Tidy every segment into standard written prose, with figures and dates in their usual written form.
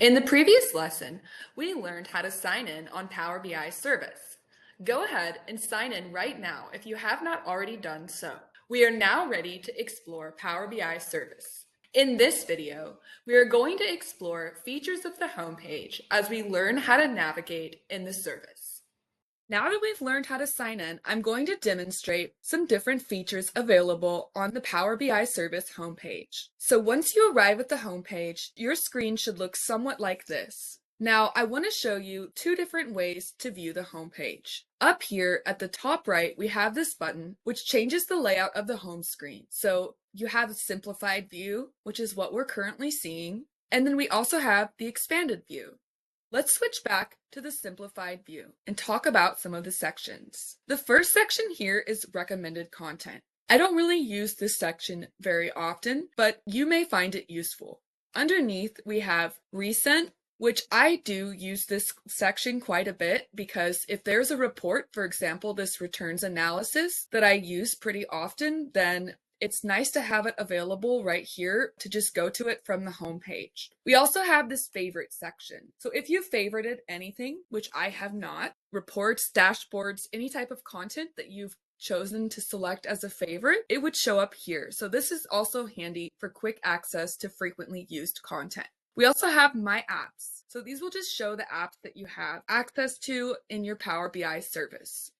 In the previous lesson, we learned how to sign in on Power BI service. Go ahead and sign in right now if you have not already done so. We are now ready to explore Power BI service. In this video, we are going to explore features of the homepage as we learn how to navigate in the service. Now that we've learned how to sign in, I'm going to demonstrate some different features available on the Power BI service homepage. So once you arrive at the homepage, your screen should look somewhat like this. Now, I want to show you two different ways to view the homepage. Up here at the top right, we have this button, which changes the layout of the home screen. So you have a simplified view, which is what we're currently seeing. And then we also have the expanded view. Let's switch back to the simplified view and talk about some of the sections. The first section here is recommended content. I don't really use this section very often, but you may find it useful. Underneath, we have recent, which I do use this section quite a bit because if there's a report, for example, this returns analysis that I use pretty often, then it's nice to have it available right here to just go to it from the home page. We also have this favorite section. So if you favorited anything, which I have not, reports, dashboards, any type of content that you've chosen to select as a favorite, it would show up here. So this is also handy for quick access to frequently used content. We also have My Apps. So these will just show the apps that you have access to in your Power BI service.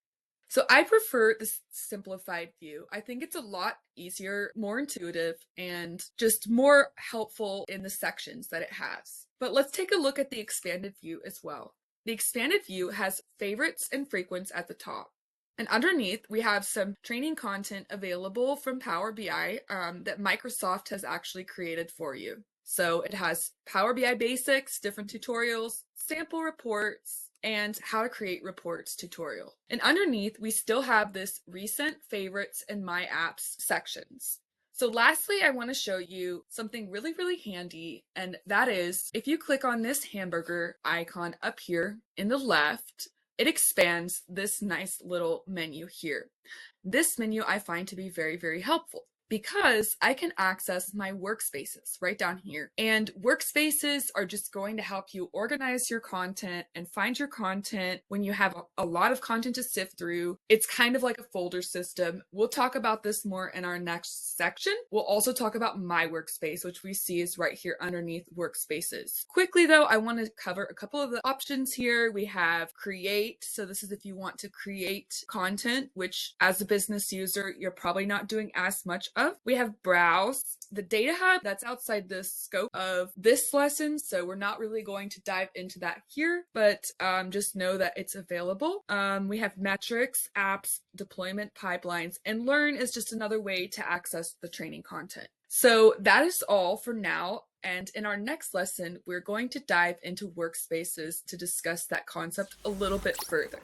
So I prefer this simplified view. I think it's a lot easier, more intuitive, and just more helpful in the sections that it has. But let's take a look at the expanded view as well. The expanded view has favorites and frequents at the top. And underneath, we have some training content available from Power BI that Microsoft has actually created for you. So it has Power BI basics, different tutorials, sample reports, and how to create reports tutorial. And underneath, we still have this recent, favorites, and my apps sections. So lastly, I want to show you something really, really handy, and that is if you click on this hamburger icon up here in the left, it expands this nice little menu here. This menu I find to be very, very helpful, because I can access my workspaces right down here. And workspaces are just going to help you organize your content and find your content when you have a lot of content to sift through. It's kind of like a folder system. We'll talk about this more in our next section. We'll also talk about my workspace, which we see is right here underneath workspaces. Quickly though, I want to cover a couple of the options here. We have create. So this is if you want to create content, which as a business user, you're probably not doing as much of. We have browse, the data hub, that's outside the scope of this lesson, so we're not really going to dive into that here, but just know that it's available. We have metrics, apps, deployment pipelines, and learn is just another way to access the training content. So that is all for now. And in our next lesson, we're going to dive into workspaces to discuss that concept a little bit further.